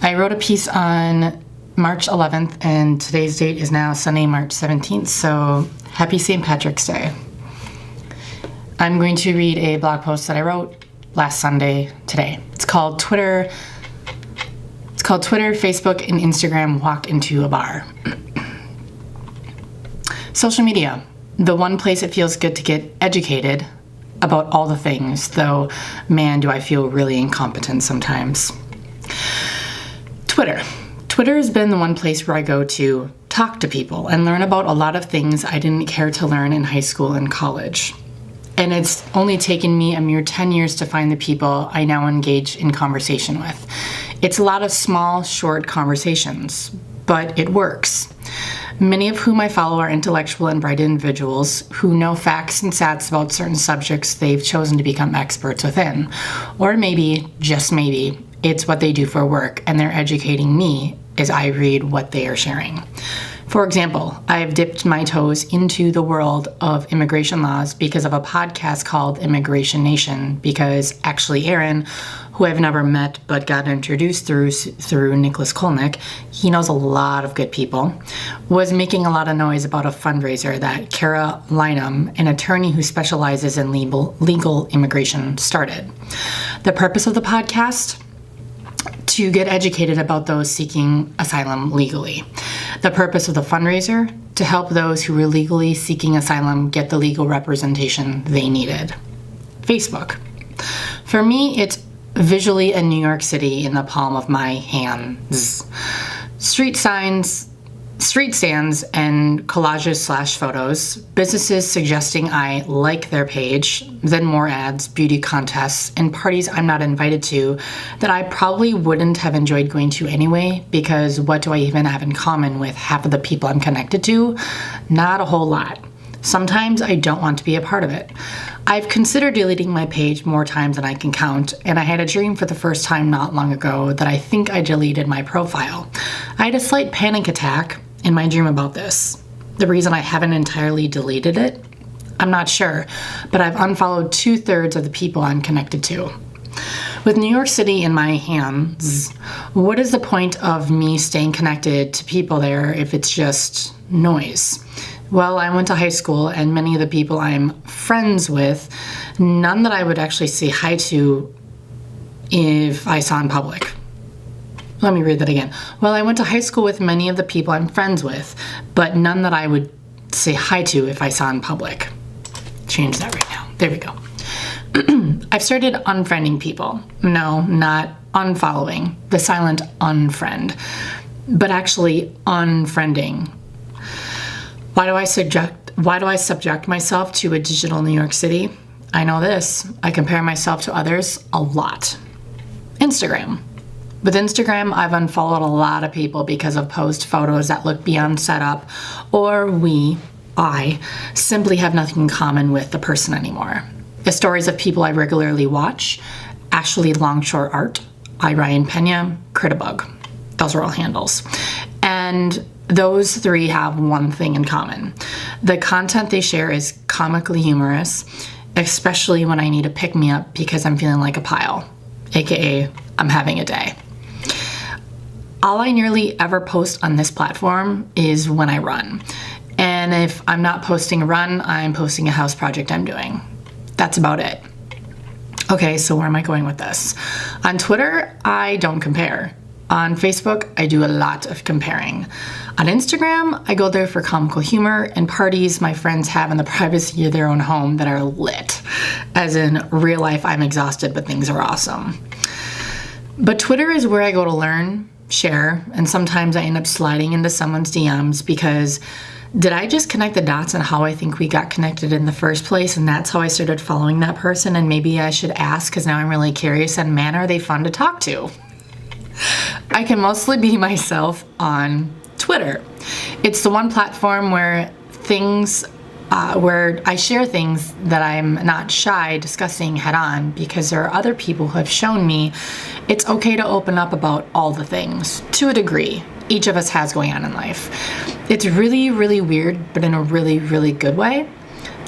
I wrote a piece on March 11th, and today's date is now Sunday, March 17th, so happy St. Patrick's Day. I'm going to read a blog post that I wrote last Sunday today. It's called Twitter, Facebook, and Instagram Walk into a Bar. Social media, the one place it feels good to get educated about all the things, though, man, do I feel really incompetent sometimes. Twitter has been the one place where I go to talk to people and learn about a lot of things I didn't care to learn in high school and college. And it's only taken me a mere 10 years to find the people I now engage in conversation with. It's a lot of small, short conversations, but it works. Many of whom I follow are intellectual and bright individuals who know facts and stats about certain subjects they've chosen to become experts within. Or maybe, just maybe, it's what they do for work and they're educating me as I read what they are sharing. For example, I've dipped my toes into the world of immigration laws because of a podcast called Immigration Nation, because actually Aaron, who I've never met but got introduced through Nicholas Kolnick, he knows a lot of good people, was making a lot of noise about a fundraiser that Kara Lynham, an attorney who specializes in legal immigration, started. The purpose of the podcast? To get educated about those seeking asylum legally. The purpose of the fundraiser? To help those who were legally seeking asylum get the legal representation they needed. Facebook. For me, it's visually a New York City in the palm of my hands. Street signs, street stands, and collages / photos, businesses suggesting I like their page, then more ads, beauty contests, and parties I'm not invited to that I probably wouldn't have enjoyed going to anyway, because what do I even have in common with half of the people I'm connected to? Not a whole lot. Sometimes I don't want to be a part of it. I've considered deleting my page more times than I can count, and I had a dream for the first time not long ago that I think I deleted my profile. I had a slight panic attack in my dream about this. The reason I haven't entirely deleted it? I'm not sure, but I've unfollowed 2/3 of the people I'm connected to. With New York City in my hands, what is the point of me staying connected to people there if it's just noise? Well, I went to high school, and many of the people I'm friends with, none that I would actually say hi to if I saw in public. Let me read that again. Well, I went to high school with many of the people I'm friends with, but none that I would say hi to if I saw in public. Change that right now. There we go. I've started unfriending people. No, not unfollowing, the silent unfriend, but actually unfriending. Why do I subject myself to a digital New York City? I know this. I compare myself to others a lot. Instagram. With Instagram, I've unfollowed a lot of people because of post photos that look beyond setup, or I, simply have nothing in common with the person anymore. The stories of people I regularly watch, Ashley Longshore Art, I Ryan Pena, Critabug. Those are all handles. And those three have one thing in common. The content they share is comically humorous, especially when I need to pick me up because I'm feeling like a pile, aka I'm having a day. All I nearly ever post on this platform is when I run. And if I'm not posting a run, I'm posting a house project I'm doing. That's about it. Okay, so where am I going with this? On Twitter, I don't compare. On Facebook, I do a lot of comparing. On Instagram, I go there for comical humor and parties my friends have in the privacy of their own home that are lit. As in, real life, I'm exhausted, but things are awesome. But Twitter is where I go to learn, share, and sometimes I end up sliding into someone's DMs because did I just connect the dots on how I think we got connected in the first place, and that's how I started following that person, and maybe I should ask because now I'm really curious, and man, are they fun to talk to. I can mostly be myself on Twitter. It's the one platform where I share things that I'm not shy discussing head on because there are other people who have shown me it's okay to open up about all the things to a degree each of us has going on in life. It's really, really weird, but in a really, really good way,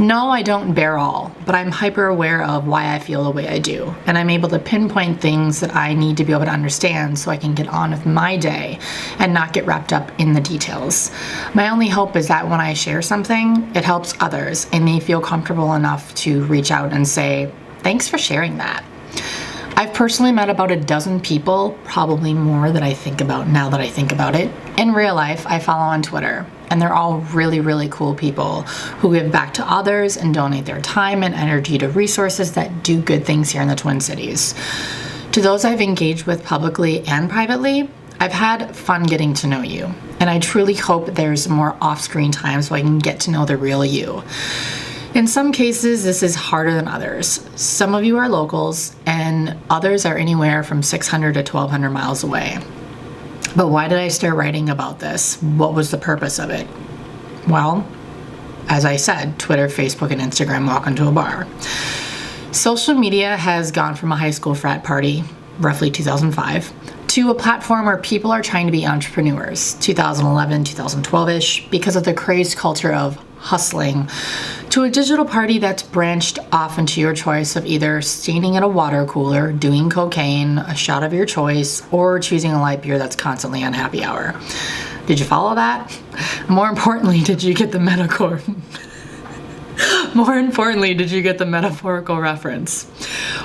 No, I don't bear all, but I'm hyper aware of why I feel the way I do, and I'm able to pinpoint things that I need to be able to understand so I can get on with my day and not get wrapped up in the details. My only hope is that when I share something, it helps others and they feel comfortable enough to reach out and say, "Thanks for sharing that." I've personally met about a dozen people, probably more that I think about now that I think about it, in real life I follow on Twitter. And they're all really, really cool people who give back to others and donate their time and energy to resources that do good things here in the Twin Cities. To those I've engaged with publicly and privately, I've had fun getting to know you. And I truly hope there's more off-screen time so I can get to know the real you. In some cases, this is harder than others. Some of you are locals, and others are anywhere from 600 to 1,200 miles away. But why did I start writing about this? What was the purpose of it? Well, as I said, Twitter, Facebook, and Instagram walk into a bar. Social media has gone from a high school frat party, roughly 2005, to a platform where people are trying to be entrepreneurs, 2011, 2012-ish, because of the crazed culture of hustling, to a digital party that's branched off into your choice of either standing at a water cooler, doing cocaine, a shot of your choice, or choosing a light beer that's constantly on happy hour. Did you follow that? More importantly, did you get the metaphorical reference?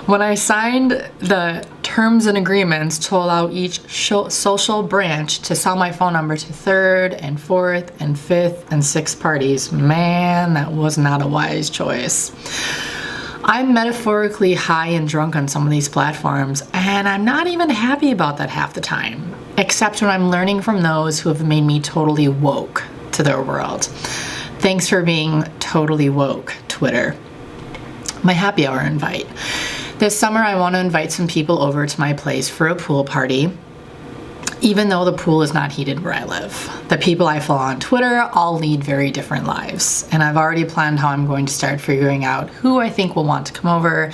When I signed the terms and agreements to allow each social branch to sell my phone number to third and fourth and fifth and sixth parties, man, that was not a wise choice. I'm metaphorically high and drunk on some of these platforms, and I'm not even happy about that half the time, except when I'm learning from those who have made me totally woke to their world. Thanks for being totally woke, Twitter. My happy hour invite. This summer, I want to invite some people over to my place for a pool party, even though the pool is not heated where I live. The people I follow on Twitter all lead very different lives, and I've already planned how I'm going to start figuring out who I think will want to come over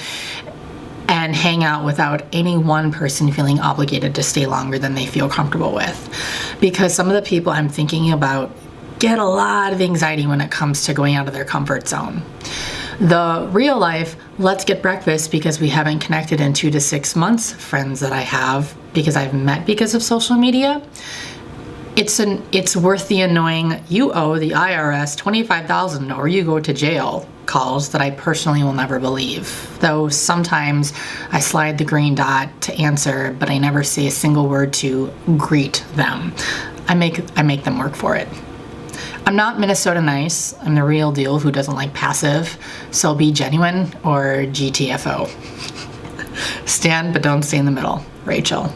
and hang out without any one person feeling obligated to stay longer than they feel comfortable with. Because some of the people I'm thinking about get a lot of anxiety when it comes to going out of their comfort zone. The real life, let's get breakfast because we haven't connected in 2 to 6 months, friends that I have because I've met because of social media, it's worth the annoying, you owe the IRS $25,000 or you go to jail calls that I personally will never believe. Though sometimes I slide the green dot to answer, but I never say a single word to greet them. I make them work for it. I'm not Minnesota nice. I'm the real deal who doesn't like passive. So be genuine or GTFO. Stand but don't stay in the middle. Rachel.